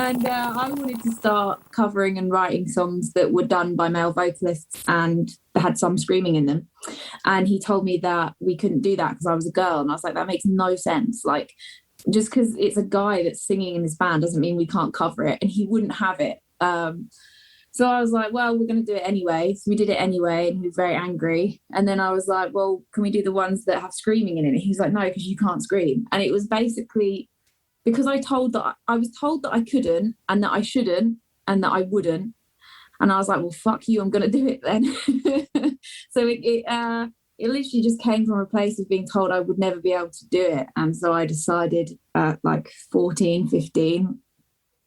And I wanted to start covering and writing songs that were done by male vocalists and had some screaming in them. And he told me that we couldn't do that because I was a girl. And I was like, that makes no sense. Like, just because it's a guy that's singing in his band doesn't mean we can't cover it. And he wouldn't have it. So I was like, well, we're going to do it anyway. So we did it anyway, and he was very angry. And then I was like, well, can we do the ones that have screaming in it? He was like, no, because you can't scream. And it was basically because I was told that I couldn't, and that I shouldn't, and that I wouldn't. And I was like, well, fuck you, I'm going to do it then. So it literally just came from a place of being told I would never be able to do it. And so I decided at like 14, 15,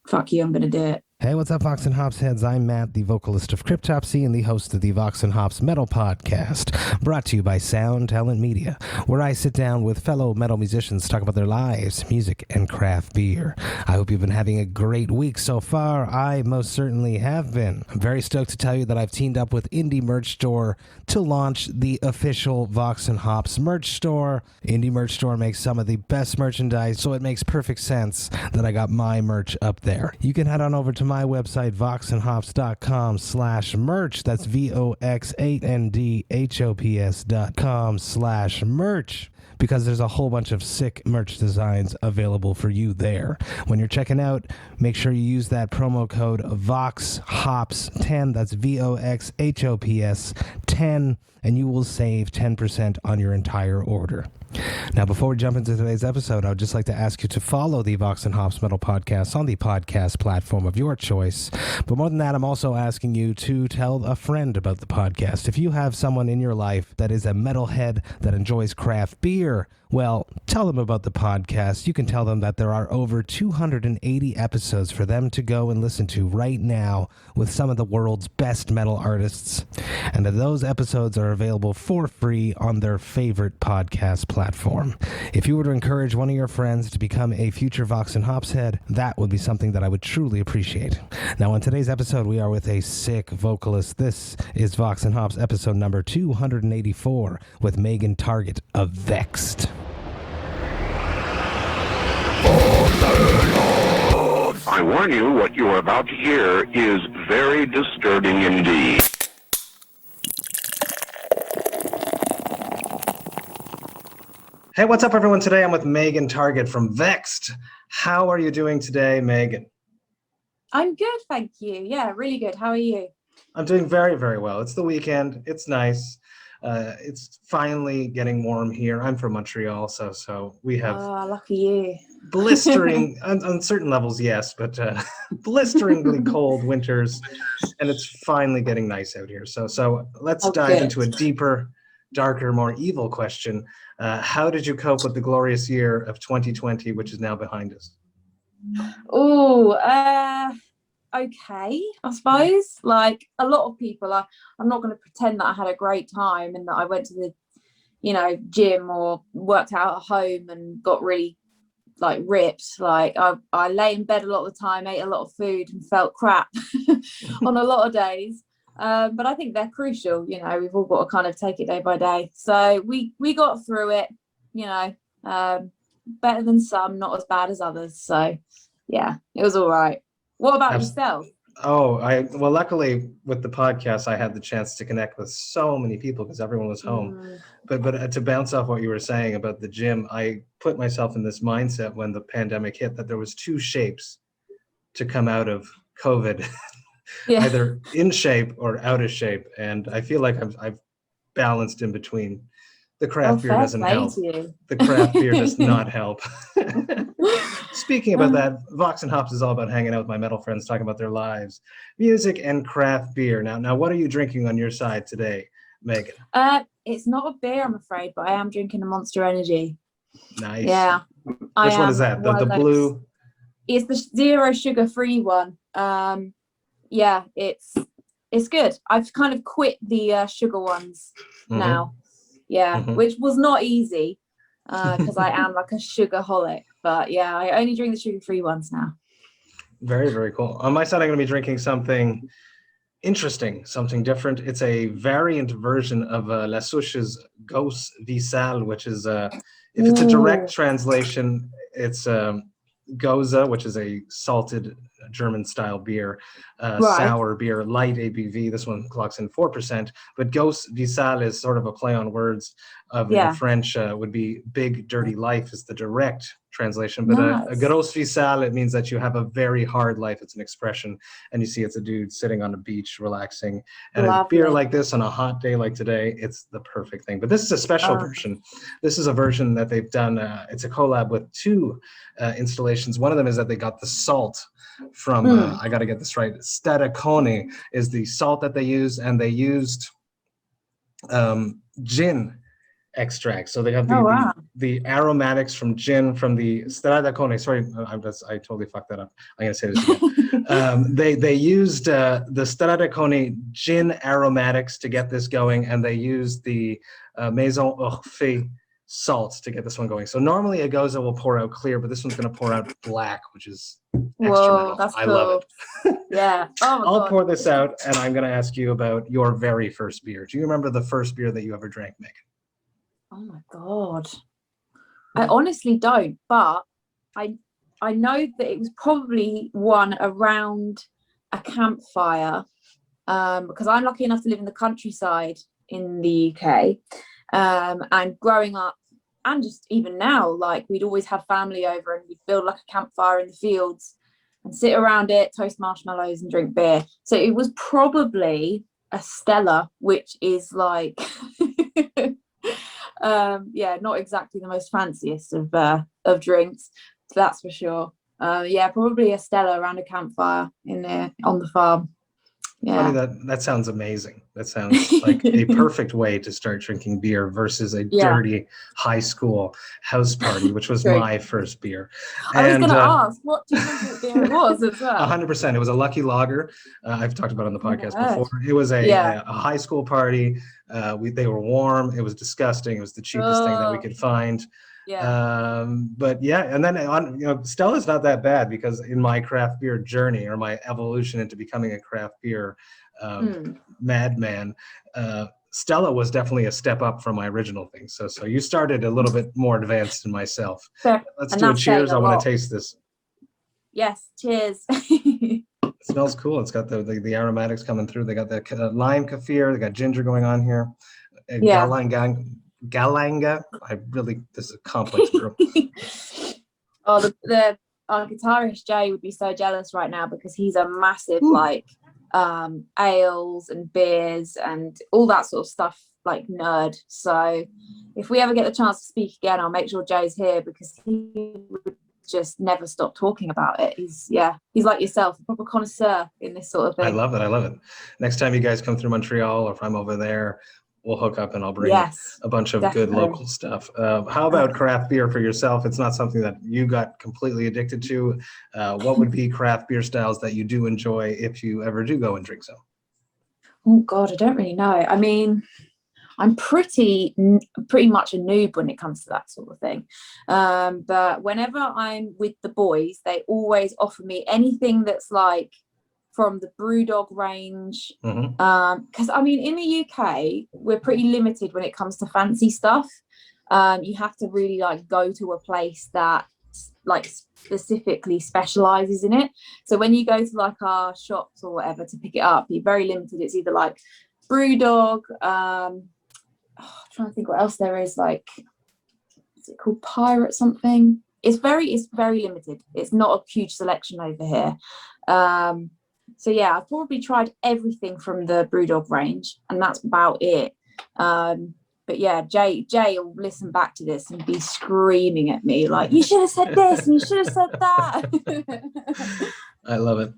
fuck you, I'm going to do it. Hey, what's up, Vox and Hops heads? I'm Matt, the vocalist of Cryptopsy and the host of the Vox and Hops Metal Podcast, brought to you by Sound Talent Media, where I sit down with fellow metal musicians to talk about their lives, music, and craft beer. I hope you've been having a great week so far. I most certainly have been. I'm very stoked to tell you that I've teamed up with Indie Merch Store to launch the official Vox and Hops merch store. Indie Merch Store makes some of the best merchandise, so it makes perfect sense that I got my merch up there. You can head on over to my website, voxandhops.com/merch. That's VOXandHOPS.com/merch, because there's a whole bunch of sick merch designs available for you there. When you're checking out, make sure you use that promo code VOXHOPS10. That's VOXHOPS 10, and you will save 10% on your entire order. Now, before we jump into today's episode, I would just like to ask you to follow the Vox and Hops Metal Podcast on the podcast platform of your choice. But more than that, I'm also asking you to tell a friend about the podcast. If you have someone in your life that is a metalhead that enjoys craft beer, well, tell them about the podcast. You can tell them that there are over 280 episodes for them to go and listen to right now with some of the world's best metal artists. And that those episodes are available for free on their favorite podcast platform. If you were to encourage one of your friends to become a future Vox and Hops head, that would be something that I would truly appreciate. Now, on today's episode, we are with a sick vocalist. This is Vox and Hops episode number 284 with Megan Targett of VEXED. I warn you, what you are about to hear is very disturbing indeed. Hey, what's up, everyone? Today I'm with Megan Targett from VEXED. How are you doing today, Megan? I'm good, thank you. Yeah, really good. How are you? I'm doing very, very well. It's the weekend. It's nice. It's finally getting warm here. I'm from Montreal, so we have lucky you. blistering, on certain levels, yes, but blisteringly cold winters, and it's finally getting nice out here. So let's dive into a deeper, darker, more evil question. How did you cope with the glorious year of 2020, which is now behind us? Okay, I suppose. Like a lot of people, I'm not going to pretend that I had a great time and that I went to the, gym or worked out at home and got really like ripped. Like I lay in bed a lot of the time, ate a lot of food and felt crap on a lot of days. But I think they're crucial. We've all got to kind of take it day by day. So we got through it, better than some, not as bad as others. So yeah, it was all right. What about yourself? Well, luckily with the podcast, I had the chance to connect with so many people because everyone was home. But to bounce off what you were saying about the gym, I put myself in this mindset when the pandemic hit that there was two shapes to come out of COVID, either in shape or out of shape. And I feel like I've balanced in between. The craft beer doesn't help. The craft beer does not help. Speaking about that, Vox and Hops is all about hanging out with my metal friends, talking about their lives, music, and craft beer. Now, what are you drinking on your side today, Megan? It's not a beer, I'm afraid, but I am drinking a Monster Energy. Nice. Yeah. Which one is that? The blue? It's the 0 sugar-free one. Yeah, it's good. I've kind of quit the sugar ones now. Yeah, which was not easy because I am like a sugarholic. But yeah, I only drink the sugar-free ones now. Very, very cool. On my side, I'm going to be drinking something interesting, something different. It's a variant version of La Souche's Gose Vie Sale, which is, if it's a direct translation, it's Gose, which is a salted German style beer, Right. sour beer, light ABV. This one clocks in 4%. But Gose Vie Sale is sort of a play on words of in French would be big dirty life is the direct translation. But a Gose Vie Sale, it means that you have a very hard life. It's an expression. And you see it's a dude sitting on a beach relaxing. And a beer like this on a hot day like today, it's the perfect thing. But this is a special version. This is a version that they've done. It's a collab with two installations. One of them is that they got the salt from, I got to get this right, Stadaconé is the salt that they use, and they used gin extract. So they have the aromatics from gin from the Stadaconé. Sorry, I totally fucked that up. I'm going to say this again. They used the Stadaconé gin aromatics to get this going, and they used the Maison Orphée salts to get this one going. So normally a Gose will pour out clear, but this one's going to pour out black, which is extra metal. That's I cool. love it. Yeah. I'll pour this out, and I'm going to ask you about your very first beer. Do you remember the first beer that you ever drank, Megan? Oh my God. I honestly don't, but I know that it was probably one around a campfire, because I'm lucky enough to live in the countryside in the UK, and growing up, and just even now, like we'd always have family over and we'd build like a campfire in the fields and sit around it, toast marshmallows and drink beer. So it was probably a Stella, which is like not exactly the most fanciest of drinks, that's for sure. Probably a Stella around a campfire in there on the farm. Yeah. Funny, that sounds amazing. That sounds like a perfect way to start drinking beer versus a dirty high school house party, which was my first beer. I was going to ask, what do you think what beer it was as well? 100%. It was a Lucky Lager. I've talked about it on the podcast before. It was a high school party. They were warm. It was disgusting. It was the cheapest thing that we could find. But yeah, and then Stella's not that bad, because in my craft beer journey, or my evolution into becoming a craft beer madman, Stella was definitely a step up from my original thing. So you started a little bit more advanced than myself. Let's do a cheers. I want to taste this. Yes, cheers. It smells cool. It's got the aromatics coming through. They got the lime kaffir. They got ginger going on here. Galanga. This is a complex brew. Our guitarist Jay would be so jealous right now, because he's a massive ales and beers and all that sort of stuff, like nerd. So if we ever get the chance to speak again, I'll make sure Jay's here, because he would just never stop talking about it. He's like yourself, a proper connoisseur in this sort of thing. I love it. Next time you guys come through Montreal, or if I'm over there, we'll hook up and I'll bring a bunch of good local stuff. How about craft beer for yourself? It's not something that you got completely addicted to. What would be craft beer styles that you do enjoy if you ever do go and drink some? Oh God, I don't really know. I mean, I'm pretty much a noob when it comes to that sort of thing. But whenever I'm with the boys, they always offer me anything that's like from the Brewdog range, because I mean, in the UK we're pretty limited when it comes to fancy stuff. You have to really like go to a place that like specifically specializes in it. So when you go to like our shops or whatever to pick it up, you're very limited. It's either like Brewdog, I'm trying to think what else there is, like, is it called Pirate something? It's very limited. It's not a huge selection over here. So yeah, I've probably tried everything from the Brewdog range, and that's about it. But yeah, Jay will listen back to this and be screaming at me like, you should have said this and you should have said that. I love it.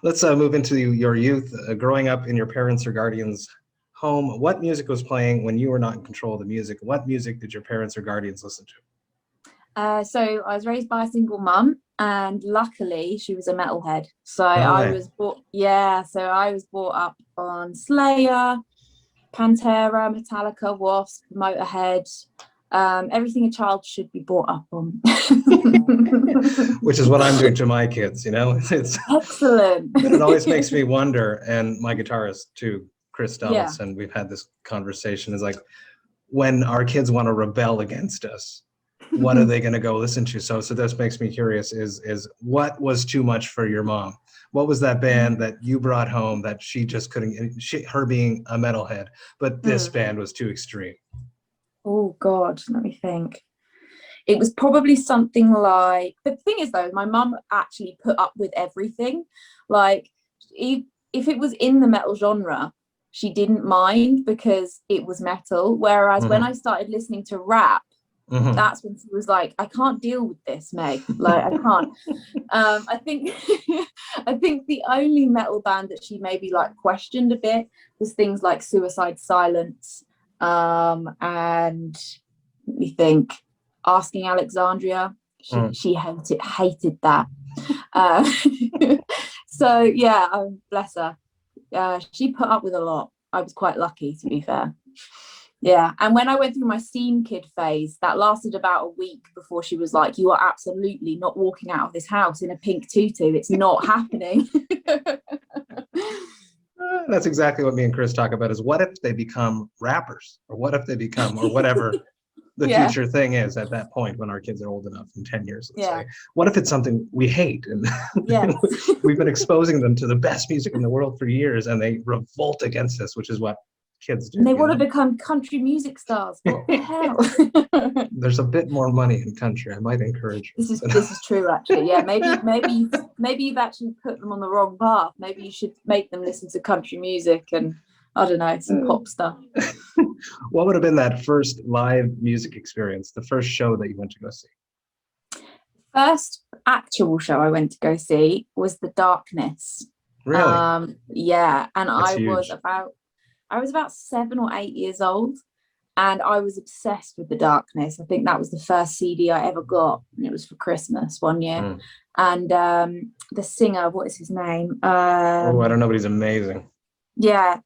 Let's move into your youth. Growing up in your parents' or guardians' home, what music was playing when you were not in control of the music? What music did your parents or guardians listen to? So I was raised by a single mum, and luckily she was a metalhead. So I was brought up on Slayer, Pantera, Metallica, Wasp, Motorhead, everything a child should be brought up on. Which is what I'm doing to my kids, It's excellent. But it always makes me wonder, and my guitarist too, Chris Donaldson, we've had this conversation, is like, when our kids want to rebel against us, what are they going to go listen to? So this makes me curious, is what was too much for your mom? What was that band that you brought home that she just couldn't, her being a metalhead, but this band was too extreme? Oh God, let me think. It was probably something like, the thing is though, my mum actually put up with everything. Like if it was in the metal genre, she didn't mind because it was metal. Whereas when I started listening to rap, that's when she was like, I can't deal with this, Meg. Like, I can't. I think I think the only metal band that she maybe like questioned a bit was things like Suicide Silence, and let me think, Asking Alexandria. She hated that. So yeah, bless her. She put up with a lot. I was quite lucky, to be fair. Yeah, and when I went through my scene kid phase, that lasted about a week before she was like, you are absolutely not walking out of this house in a pink tutu. It's not happening. That's exactly what me and Chris talk about, is what if they become rappers, or what if they become, or whatever the future thing is at that point when our kids are old enough in 10 years, let's say. What if it's something we hate? And we've been exposing them to the best music in the world for years, and they revolt against us, which is what kids do. And they want to become country music stars. What the hell? There's a bit more money in country. I might encourage you. This is true, actually. Yeah, maybe you've actually put them on the wrong path. Maybe you should make them listen to country music and, I don't know, some pop stuff. What would have been that first live music experience, the first show that you went to go see? First actual show I went to go see was The Darkness. Really? Yeah, and That's I was about 7 or 8 years old, and I was obsessed with The Darkness. I think that was the first CD I ever got, and it was for Christmas one year. And the singer, what is his name? I don't know, but he's amazing. Yeah.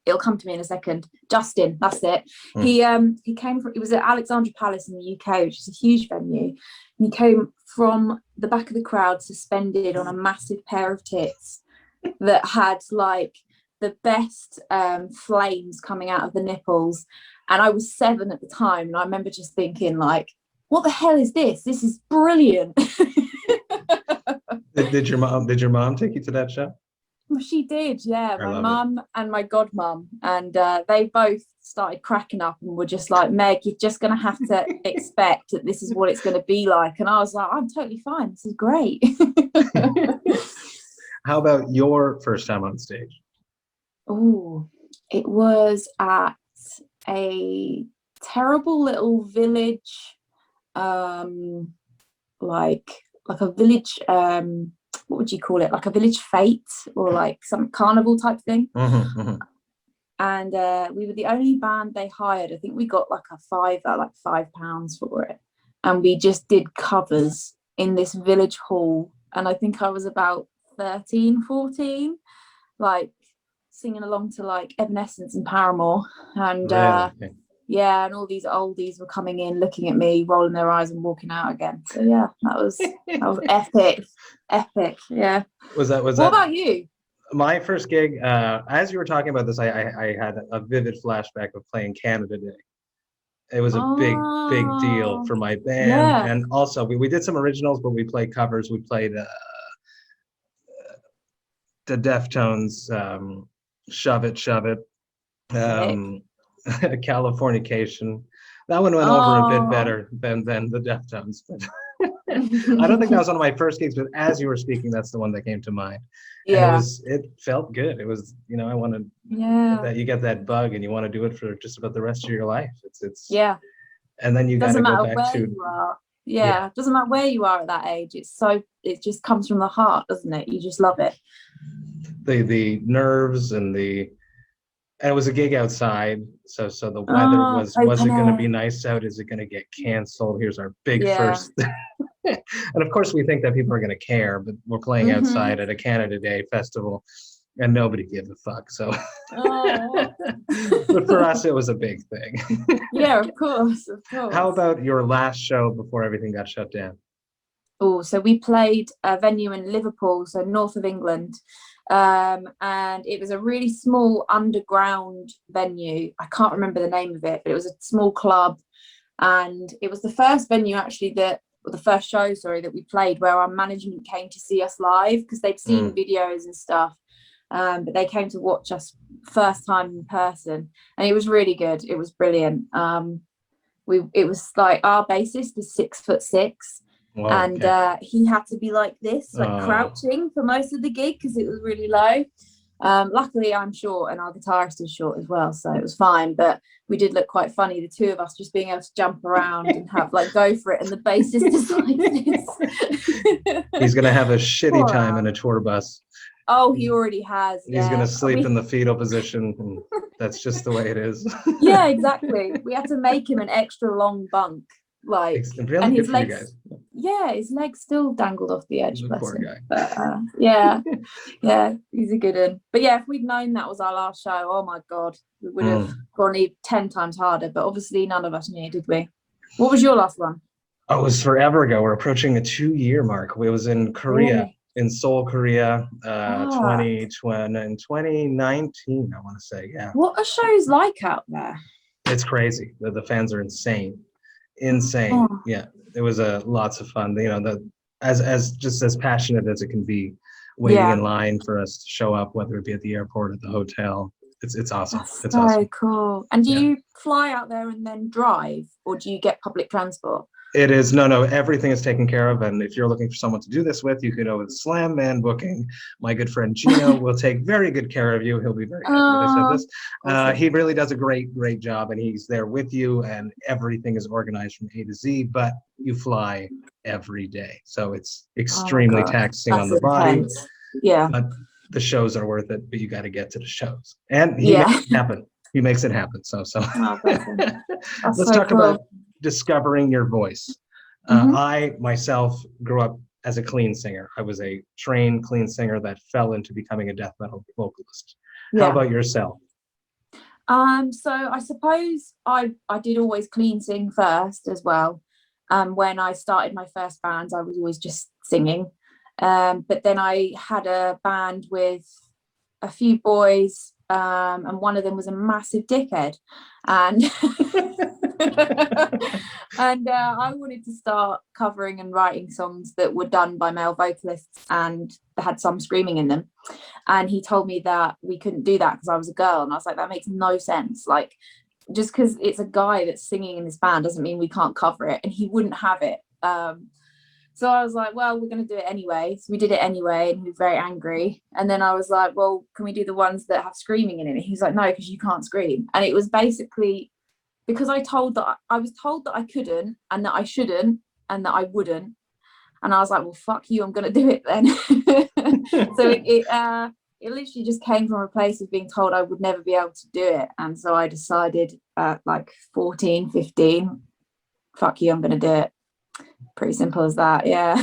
It'll come to me in a second. Justin, that's it. He came from, it was at Alexandra Palace in the UK, which is a huge venue. And he came from the back of the crowd, suspended on a massive pair of tits that had like the best flames coming out of the nipples. And I was 7 at the time, and I remember just thinking like, what the hell is this? This is brilliant. Did your mom take you to that show? Well, she did, yeah. My mum and my godmum, and they both started cracking up and were just like, Meg, you're just going to have to expect that this is what it's going to be like. And I was like, I'm totally fine. This is great. How about your first time on stage? Oh, it was at a terrible little village, like a village, what would you call it, like a village fete or like some carnival type thing. And we were the only band they hired. I think we got like £5 for it, and we just did covers in this village hall. And I think I was about 13, 14, like singing along to like Evanescence and Paramore. And yeah, and all these oldies were coming in, looking at me, rolling their eyes and walking out again. So yeah, that was epic. Yeah. What about you? My first gig, as you were talking about this, I had a vivid flashback of playing Canada Day. It was a big deal for my band. And also we did some originals, but we played covers. We played the Deftones, Shove It, Californication. That one went over a bit better than the Deftones, but I don't think that was one of my first gigs, but as you were speaking, that's the one that came to mind. Yeah. And it felt good. It was, I wanted that you get that bug and you want to do it for just about the rest of your life. It's and then you got to go back to you are. Yeah, it doesn't matter where you are at that age. It just comes from the heart, doesn't it? You just love it. The nerves and it was a gig outside, so the weather was it going to be nice out? Is it going to get canceled? Here's our big first. And of course we think that people are going to care, but we're playing outside at a Canada Day festival and nobody gives a fuck. So but for us it was a big thing. Yeah, of course. How about your last show before everything got shut down? So we played a venue in Liverpool, so north of England. And it was a really small underground venue. I can't remember the name of it, but it was a small club. And it was the first venue actually the first show, sorry, that we played where our management came to see us live, because they'd seen videos and stuff. But they came to watch us first time in person, and it was really good. It was brilliant. It was like, our bassist is 6'6", Whoa, and okay. he had to be like this, like crouching for most of the gig because it was really low. Luckily I'm short and our guitarist is short as well, so it was fine, but we did look quite funny, the two of us just being able to jump around and have like go for it, and the bassist is like this. He's gonna have a shitty time in a tour bus. Oh, he already has. He's gonna sleep in the fetal position, and that's just the way it is. Yeah, exactly. We had to make him an extra long bunk, like, really, and good his for legs. you guys. Yeah, his legs still dangled off the edge. The poor guy. But yeah, he's a good one. But yeah, if we'd known that was our last show, oh my god, we would have gone 10 times harder. But obviously, none of us knew, did we? What was your last one? Oh, it was forever ago. We're approaching the 2-year mark. It was in Korea. Really? In Seoul, Korea, 2020 and 2019, I want to say, yeah. What are shows like out there? It's crazy. The fans are insane. Yeah, it was lots of fun. You know, as passionate as it can be, waiting in line for us to show up, whether it be at the airport or at the hotel. It's awesome. That's it's so awesome. Cool. And do you fly out there and then drive, or do you get public transport? It is no. Everything is taken care of, and if you're looking for someone to do this with, you can go with Slam Man Booking. My good friend Gino will take very good care of you. He'll be very happy when I said this. Awesome. He really does a great job, and he's there with you, and everything is organized from A to Z. But you fly every day, so it's extremely taxing on the body. Yeah, but the shows are worth it. But you got to get to the shows, and he makes it happen. He makes it happen. So let's talk about discovering your voice. I myself grew up as a clean singer. I was a trained clean singer that fell into becoming a death metal vocalist. How about yourself? So I suppose I did always clean sing first as well. When I started my first bands, I was always just singing. But then I had a band with a few boys, and one of them was a massive dickhead, and and I wanted to start covering and writing songs that were done by male vocalists and had some screaming in them. And he told me that we couldn't do that because I was a girl, and I was like, that makes no sense. Like, just because it's a guy that's singing in this band doesn't mean we can't cover it, and he wouldn't have it. So I was like, well, we're going to do it anyway. So we did it anyway, and he was very angry. And then I was like, well, can we do the ones that have screaming in it? And he's like, no, because you can't scream. And it was basically because I was told that I couldn't, and that I shouldn't, and that I wouldn't. And I was like, well, fuck you, I'm going to do it then. So it literally just came from a place of being told I would never be able to do it. And so I decided at like 14, 15, fuck you, I'm going to do it. Pretty simple as that. Yeah.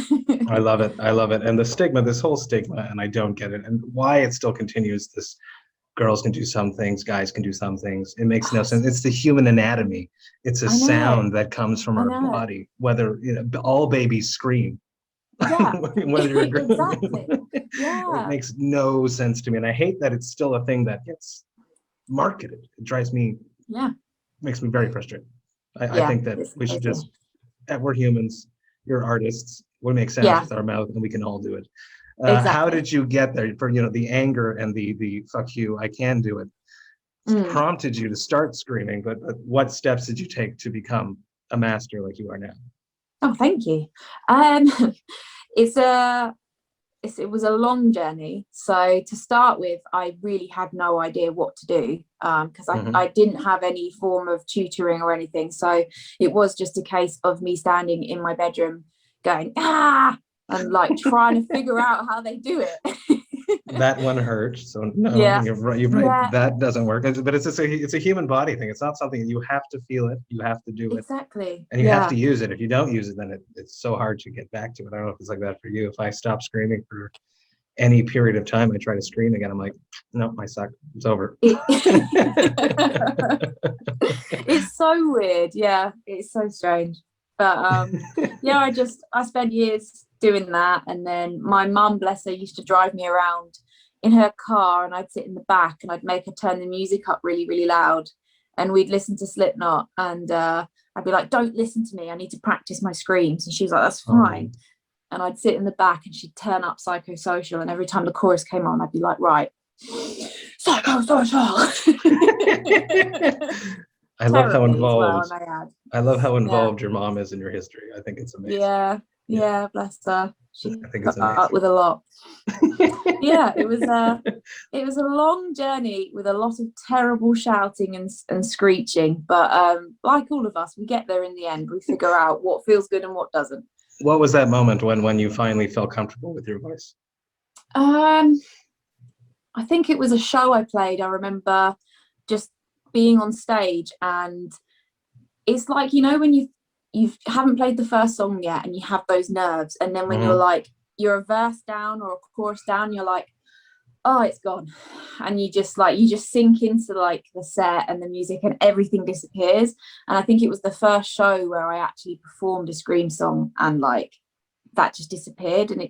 I love it. And the stigma, this whole stigma, and I don't get it, and why it still continues, this girls can do some things, guys can do some things. It makes no sense. It's the human anatomy. It's a sound that comes from our body, whether, you know, all babies scream. Yeah. Whether you're exactly. Yeah. It makes no sense to me. And I hate that it's still a thing that gets marketed. It drives me, makes me very frustrated. I think that we should just, we're humans, you're artists, we make sounds with our mouth, and we can all do it. Exactly. How did you get there? For, you know, the anger and the fuck you, I can do it, prompted you to start screaming, but what steps did you take to become a master like you are now? Oh, thank you. It was a long journey. So to start with, I really had no idea what to do, because I didn't have any form of tutoring or anything. So it was just a case of me standing in my bedroom going, and like trying to figure out how they do it. That one hurt. So no, you're right. Yeah. That doesn't work. But it's a human body thing. It's not something you have to feel it. You have to do it. Exactly. And you have to use it. If you don't use it, then it's so hard to get back to it. I don't know if it's like that for you. If I stop screaming for any period of time, I try to scream again, I'm like, no, I suck. It's over. It's so weird. Yeah, it's so strange. But I spent years doing that, and then my mum, bless her, used to drive me around in her car, and I'd sit in the back and I'd make her turn the music up really, really loud, and we'd listen to Slipknot, and I'd be like, don't listen to me, I need to practice my screams. And she was like, that's fine. And I'd sit in the back and she'd turn up Psychosocial, and every time the chorus came on, I'd be like, right, Psychosocial. I love how involved. I love how involved your mom is in your history. I think it's amazing. Yeah, bless her. She I think it's put up with a lot. Yeah, it was a long journey with a lot of terrible shouting and screeching. But like all of us, we get there in the end. We figure out what feels good and what doesn't. What was that moment when you finally felt comfortable with your voice? I think it was a show I played. I remember just being on stage, and it's like, you know, when you haven't played the first song yet and you have those nerves, and then when you're a verse down or a chorus down, you're like, oh, it's gone, and you just sink into like the set and the music, and everything disappears. And I think it was the first show where I actually performed a scream song, and like that just disappeared, and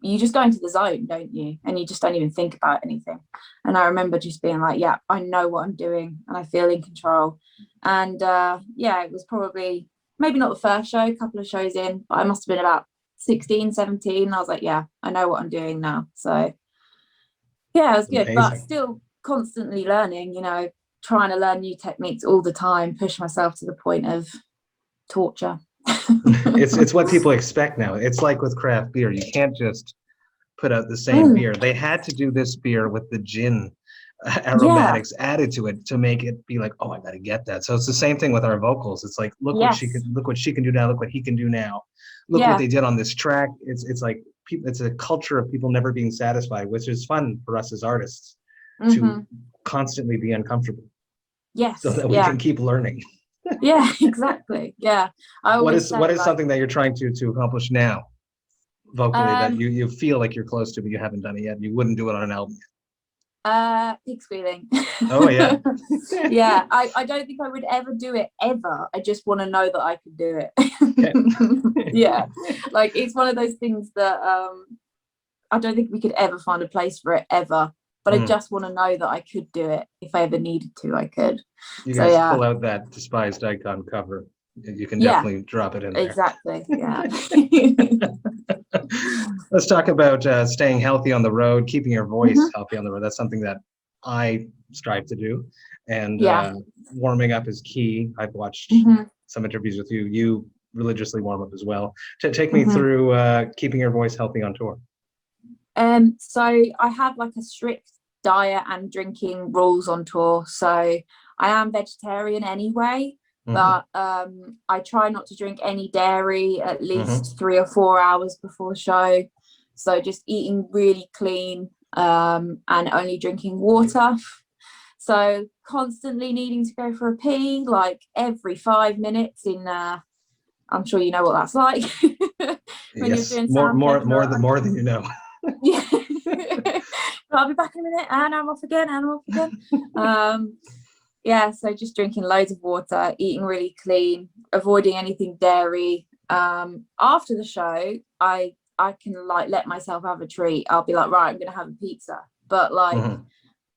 you just go into the zone, don't you, and you just don't even think about anything. And I remember just being like, yeah, I know what I'm doing and I feel in control. And it was probably maybe not the first show, a couple of shows in, but I must have been about 16, 17, and I was like, yeah, I know what I'm doing now. So yeah, it was good. Amazing. But still constantly learning, you know, trying to learn new techniques all the time, push myself to the point of torture. It's what people expect now. It's like with craft beer, you can't just put out the same beer. They had to do this beer with the gin aromatics added to it to make it be like, oh, I gotta get that. So it's the same thing with our vocals. It's like, look what she can do now, look what he can do now, look what they did on this track. It's like it's a culture of people never being satisfied, which is fun for us as artists to constantly be uncomfortable, so that we can keep learning. Yeah, exactly. Yeah. What is something that you're trying to accomplish now vocally that you feel like you're close to, but you haven't done it yet? You wouldn't do it on an album. Pig squealing. Oh yeah. Yeah, I don't think I would ever do it ever. I just want to know that I can do it. Yeah, like it's one of those things that I don't think we could ever find a place for it ever, but I just want to know that I could do it. If I ever needed to, I could. You guys pull out that Despised Icon cover. You can definitely drop it in there. Exactly. Yeah. Let's talk about staying healthy on the road, keeping your voice healthy on the road. That's something that I strive to do. And warming up is key. I've watched some interviews with you. You religiously warm up as well. Take me through keeping your voice healthy on tour. So I have like a strict diet and drinking rules on tour. So I am vegetarian anyway. But I try not to drink any dairy at least 3 or 4 hours before the show. So just eating really clean and only drinking water. So constantly needing to go for a pee like every 5 minutes in I'm sure you know what that's like. When you're doing more than you know. Yeah. I'll be back in a minute, and I'm off again. Yeah, so just drinking loads of water, eating really clean, avoiding anything dairy. After the show, I can like let myself have a treat. I'll be like, right, I'm gonna have a pizza. But like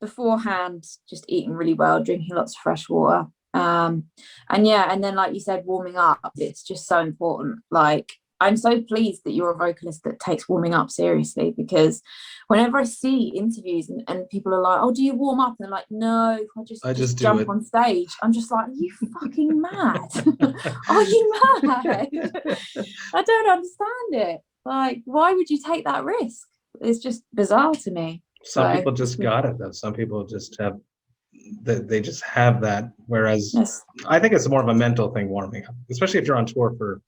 beforehand, just eating really well, drinking lots of fresh water. And then like you said, warming up, it's just so important. Like I'm so pleased that you're a vocalist that takes warming up seriously, because whenever I see interviews and people are like, oh, do you warm up? And they're like, no, I just jump on stage. I'm just like, are you fucking mad? Are you mad? I don't understand it. Like, why would you take that risk? It's just bizarre to me. Some people just got it though. Some people just have they just have that. Whereas I think it's more of a mental thing, warming up, especially if you're on tour for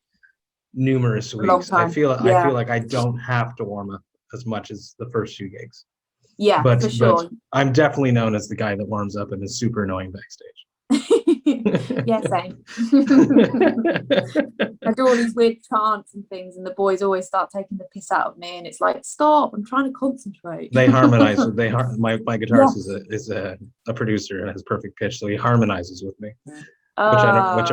numerous weeks. I feel like I don't have to warm up as much as the first few gigs. Yeah, but, for sure. But I'm definitely known as the guy that warms up and is super annoying backstage. Yeah, same. I do all these weird chants and things, and the boys always start taking the piss out of me, and it's like, stop! I'm trying to concentrate. They harmonize. My guitarist is a producer and has perfect pitch, so he harmonizes with me.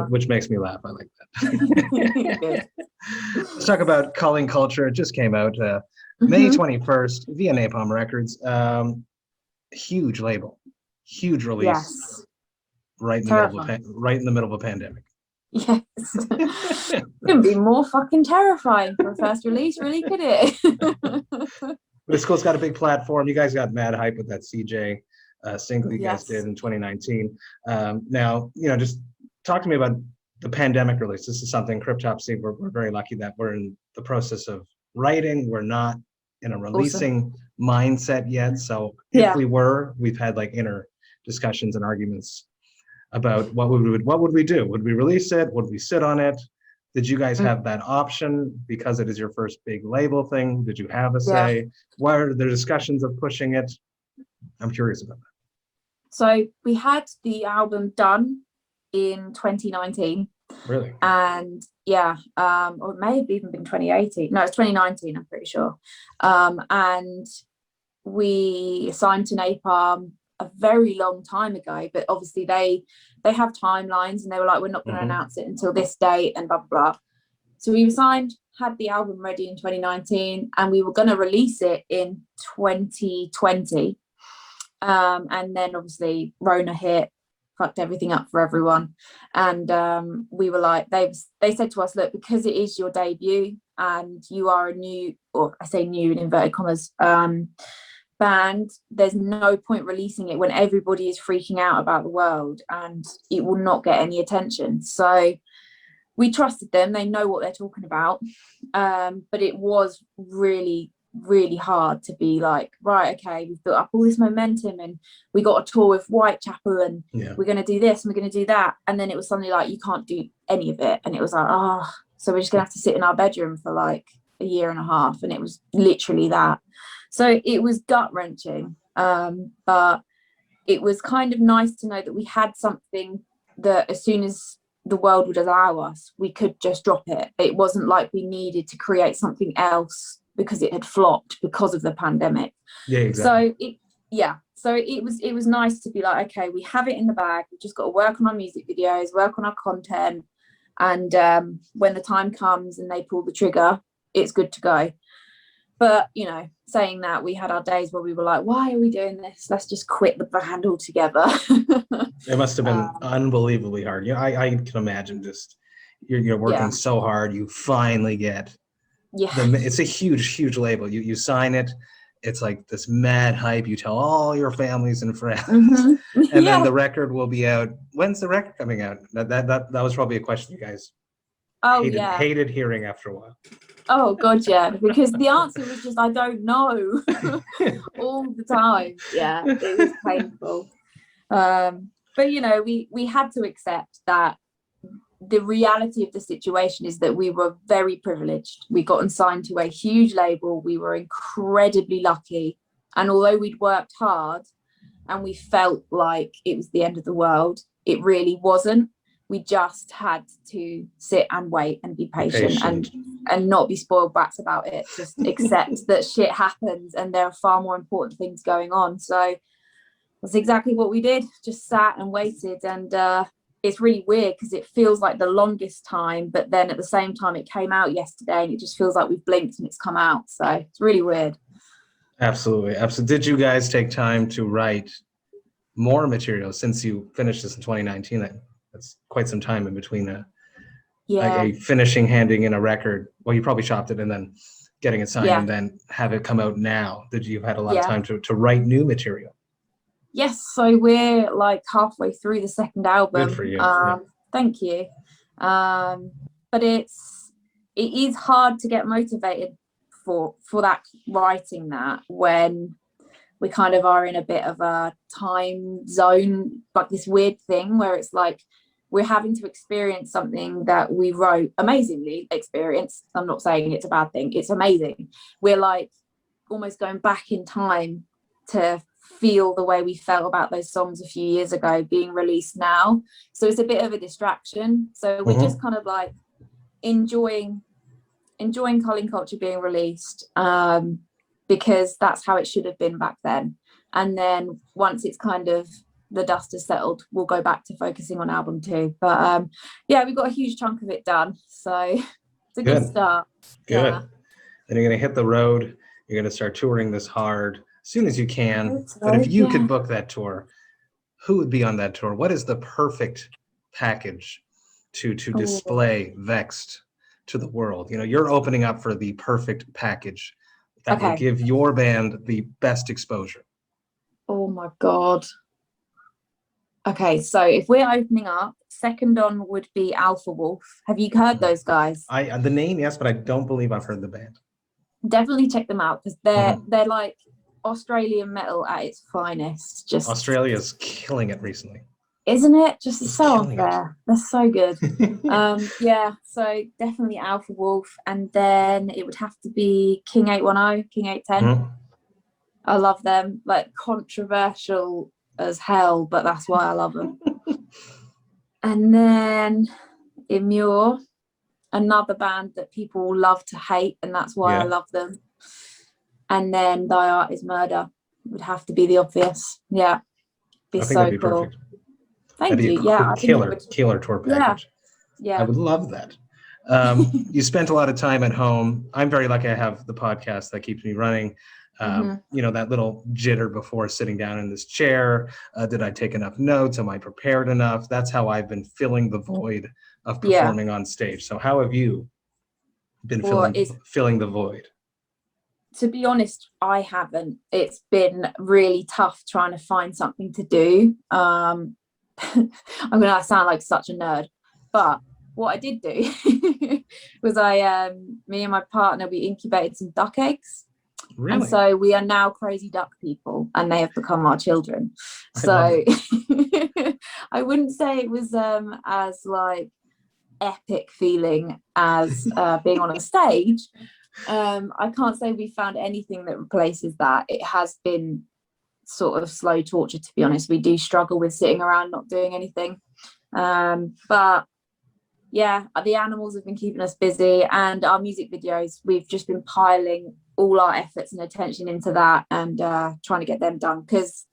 Which makes me laugh. I like that. Let's talk about Culling Culture. It just came out May 21st via Napalm Records. Huge label, huge release. Yes. Right in the middle of a pandemic. Yes. Couldn't be more fucking terrifying for a first release, really, could it? But it's cool. It's got a big platform. You guys got mad hype with that CJ single you guys did in 2019. Now, just talk to me about the pandemic release. This is something Cryptopsy, we're very lucky that we're in the process of writing. We're not in a releasing mindset yet. So if we were, we've had like inner discussions and arguments about what would we do? Would we release it? Would we sit on it? Did you guys have that option because it is your first big label thing? Did you have a say? What are the discussions of pushing it? I'm curious about that. So we had the album done in 2019. Really? And or it may have even been 2018. No, it's 2019, I'm pretty sure. And we signed to Napalm a very long time ago, but obviously they have timelines, and they were like, we're not going to announce it until this date and blah, blah, blah. So we signed, had the album ready in 2019, and we were going to release it in 2020. And then obviously Rona hit, fucked everything up for everyone. And we were like, they said to us, look, because it is your debut and you are a new, or I say new in inverted commas, band, there's no point releasing it when everybody is freaking out about the world and it will not get any attention. So we trusted them. They know what they're talking about. But it was really, really hard to be like, right, okay, we've built up all this momentum and we got a tour with Whitechapel and we're going to do this and we're going to do that. And then it was suddenly like, you can't do any of it. And it was like, so we're just going to have to sit in our bedroom for like a year and a half. And it was literally that. So it was gut-wrenching, but it was kind of nice to know that we had something that as soon as the world would allow us, we could just drop it. It wasn't like we needed to create something else because it had flopped because of the pandemic. Yeah, exactly. So it was nice to be like, okay, we have it in the bag. We've just got to work on our music videos, work on our content, and when the time comes and they pull the trigger, it's good to go. But, saying that, we had our days where we were like, why are we doing this? Let's just quit the band altogether. It must have been unbelievably hard. I can imagine just you're working so hard. You finally get it's a huge label. You sign it. It's like this mad hype. You tell all your families and friends. And then the record will be out. When's the record coming out? That was probably a question you guys hated hearing after a while. Oh God, yeah, because the answer was just I don't know all the time. Yeah, it was painful. But we had to accept that the reality of the situation is that we were very privileged. We got signed to a huge label. We were incredibly lucky, and although we'd worked hard and we felt like it was the end of the world, it really wasn't. We just had to sit and wait and be patient. and not be spoiled brats about it. Just accept that shit happens and there are far more important things going on. So that's exactly what we did. Just sat and waited. And it's really weird because it feels like the longest time, but then at the same time it came out yesterday and it just feels like we've blinked and it's come out. So it's really weird. Absolutely. Did you guys take time to write more material since you finished this in 2019? That's quite some time in between a finishing, handing in a record. Well, you probably chopped it and then getting it signed and then have it come out now. Did you had a lot of time to write new material? Yes, so we're like halfway through the second album. Good for you. Thank you. But it is hard to get motivated for that, writing that, when we kind of are in a bit of a time zone, like this weird thing where it's like we're having to experience something that we wrote, amazingly experienced. I'm not saying it's a bad thing. It's amazing. We're like almost going back in time to feel the way we felt about those songs a few years ago being released now. So it's a bit of a distraction. So we're just kind of like enjoying Culling Culture being released, because that's how it should have been back then. And then once it's kind of the dust has settled, we'll go back to focusing on album 2. But we've got a huge chunk of it done, so it's a good start. Good. Then you're going to hit the road. You're going to start touring this hard as soon as you can. But if you could book that tour, who would be on that tour? What is the perfect package to display Vexed to the world? You know, you're opening up for the perfect package that will give your band the best exposure. Oh my God. Okay, so if we're opening up, second on would be Alpha Wolf. Have you heard those guys? The name, yes, but I don't believe I've heard the band. Definitely check them out because they're like Australian metal at its finest. Just Australia's killing it recently, isn't it? Just so unfair. They're so good. Yeah, so definitely Alpha Wolf, and then it would have to be King 810, King 810. I love them. Like, controversial as hell, but that's why I love them. And then Immure, another band that people love to hate, and that's why I love them. And then Thy Art Is Murder would have to be the obvious. Yeah, be so cool. Perfect. Thank you. Yeah, killer tour package. Yeah, I would love that. You spent a lot of time at home. I'm very lucky. I have the podcast that keeps me running. You know, that little jitter before sitting down in this chair. Did I take enough notes? Am I prepared enough? That's how I've been filling the void of performing on stage. So how have you been filling the void? To be honest, I haven't. It's been really tough trying to find something to do. I'm gonna sound like such a nerd, but what I did do was me and my partner, we incubated some duck eggs. Really? And so we are now crazy duck people, and they have become our children. So I wouldn't say it was as like epic feeling as being on a stage. I can't say we found anything that replaces that. It has been sort of slow torture, to be honest. We do struggle with sitting around not doing anything. But yeah, the animals have been keeping us busy, and our music videos, we've just been piling all our efforts and attention into that, and trying to get them done, because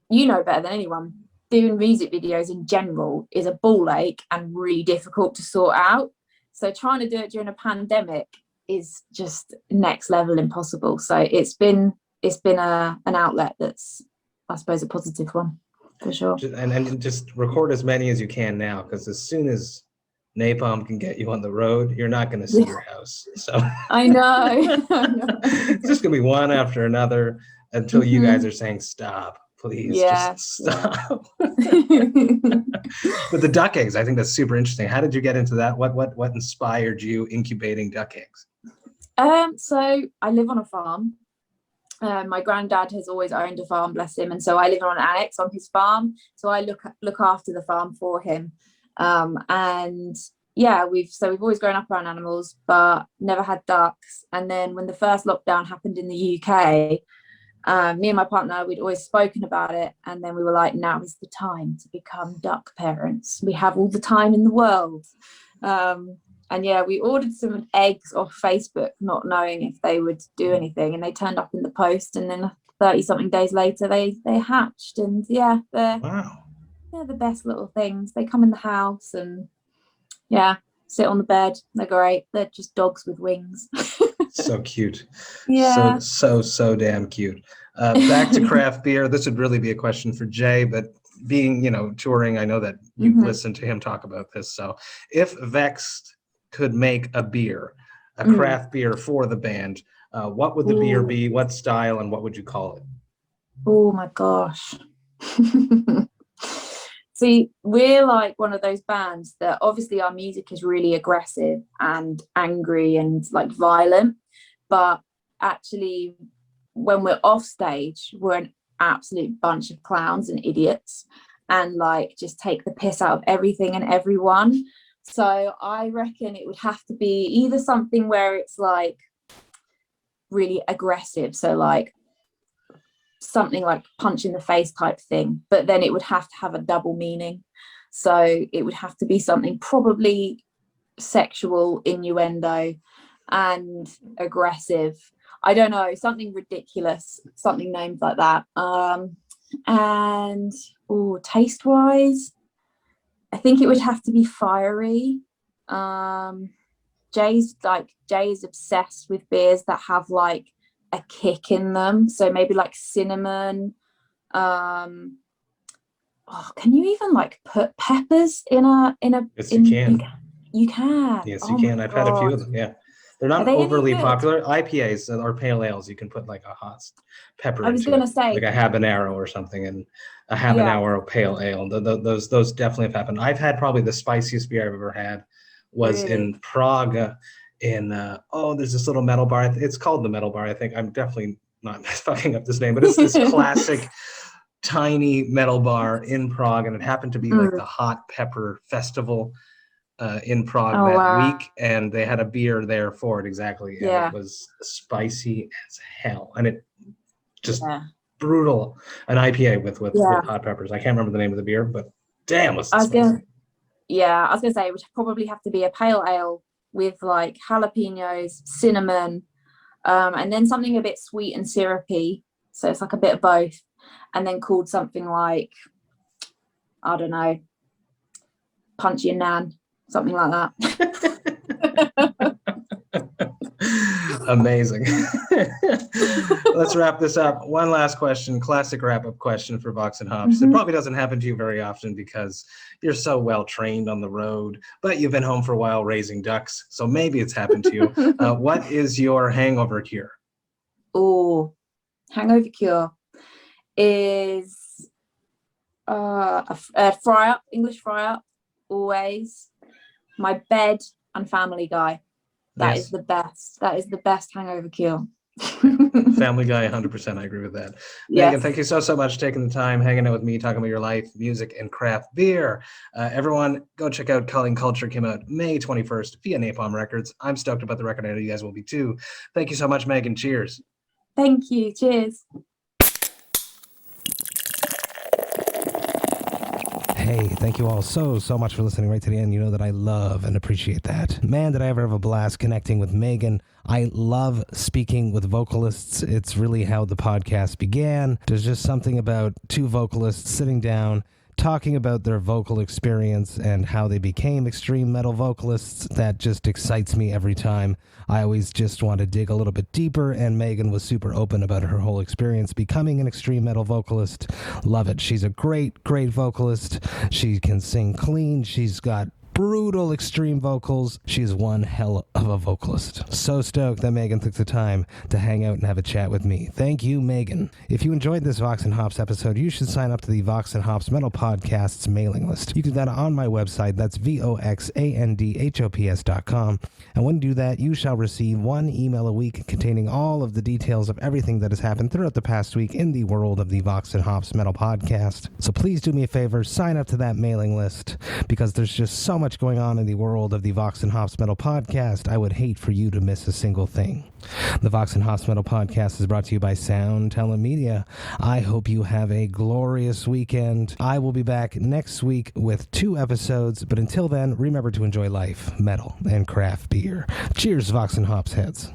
you know better than anyone, doing music videos in general is a ball ache and really difficult to sort out. So trying to do it during a pandemic is just next level impossible. So it's been an outlet that's, I suppose, a positive one for sure. And just record as many as you can now, because as soon as napalm can get you on the road, you're not going to see your house. So I know. It's just going to be one after another until you guys are saying stop, please, just stop. But the duck eggs, I think that's super interesting. How did you get into that? What inspired you incubating duck eggs? So I live on a farm. My granddad has always owned a farm, bless him, and so I live on an annex on his farm. So I look after the farm for him. And yeah, we've always grown up around animals, but never had ducks. And then when the first lockdown happened in the UK, me and my partner, we'd always spoken about it, and then we were like, now is the time to become duck parents. We have all the time in the world. And yeah, we ordered some eggs off Facebook, not knowing if they would do anything, and they turned up in the post, and then 30-something days later they hatched. And yeah, they're the best little things. They come in the house and sit on the bed. They're great. They're just dogs with wings. So cute. Yeah. So damn cute. Back to craft beer. This would really be a question for Jay, but being, touring, I know that you've listened to him talk about this. So if Vexed could make a beer, a craft beer for the band, what would the beer be? What style, and what would you call it? Oh my gosh. See, we're like one of those bands that obviously our music is really aggressive and angry and like violent, but actually when we're off stage, we're an absolute bunch of clowns and idiots and like just take the piss out of everything and everyone. So I reckon it would have to be either something where it's like really aggressive, so like something like punch in the face type thing, but then it would have to have a double meaning. So it would have to be something probably sexual, innuendo, and aggressive. I don't know, something ridiculous, something named like that. And taste wise, I think it would have to be fiery. Jay is obsessed with beers that have like a kick in them, so maybe like cinnamon. can you even like put peppers in a? Yes, you can. You can. Yes, you can. I've had a few of them. Yeah. They're not overly popular. IPAs or pale ales, you can put like a hot pepper. I was going to say like a habanero or something, and a habanero pale ale. Those definitely have happened. I've had probably the spiciest beer I've ever had was in Prague. There's this little metal bar. It's called the Metal Bar. I think I'm definitely not fucking up this name, but it's this classic tiny metal bar in Prague, and it happened to be like the hot pepper festival in Prague week, and they had a beer there for it exactly. And it was spicy as hell, and it just brutal. An IPA with hot peppers. I can't remember the name of the beer, but damn, was it spicy. I was gonna say it would probably have to be a pale ale with like jalapenos, cinnamon, and then something a bit sweet and syrupy. So it's like a bit of both, and then called something like, I don't know, Punch Your Nan. Something like that. Amazing. Let's wrap this up. One last question, classic wrap-up question for Vox and Hops. It probably doesn't happen to you very often because you're so well trained on the road, but you've been home for a while raising ducks, so maybe it's happened to you. What is your hangover cure? Oh, hangover cure is a fry-up, English fry-up, always. My bed and Family Guy. That is the best. That is the best hangover cure. Family Guy, 100%. I agree with that. Yes. Megan, thank you so much for taking the time, hanging out with me, talking about your life, music, and craft beer. Everyone, go check out Culling Culture. Came out May 21st via Napalm Records. I'm stoked about the record. I know you guys will be too. Thank you so much, Megan. Cheers. Thank you. Cheers. Hey, thank you all so much for listening right to the end. You know that I love and appreciate that. Man, did I ever have a blast connecting with Megan. I love speaking with vocalists. It's really how the podcast began. There's just something about two vocalists sitting down, talking about their vocal experience and how they became extreme metal vocalists. That just excites me every time. I always just want to dig a little bit deeper, and Megan was super open about her whole experience becoming an extreme metal vocalist. Love it. She's a great vocalist. She can sing clean. She's got brutal extreme vocals. She's one hell of a vocalist. So stoked that Megan took the time to hang out and have a chat with me. Thank you, Megan. If you enjoyed this Vox and Hops episode, you should sign up to the Vox and Hops Metal Podcast's mailing list. You can do that on my website. That's VOXandHOPS.com. And when you do that, you shall receive one email a week containing all of the details of everything that has happened throughout the past week in the world of the Vox and Hops Metal Podcast. So please do me a favor, sign up to that mailing list, because there's just so much going on in the world of the Vox and Hops Metal Podcast. I would hate for you to miss a single thing. The Vox and Hops Metal Podcast is brought to you by Sound Telemedia. I hope you have a glorious weekend. I will be back next week with 2 episodes, but until then, remember to enjoy life, metal, and craft beer. Cheers, Vox and Hops heads.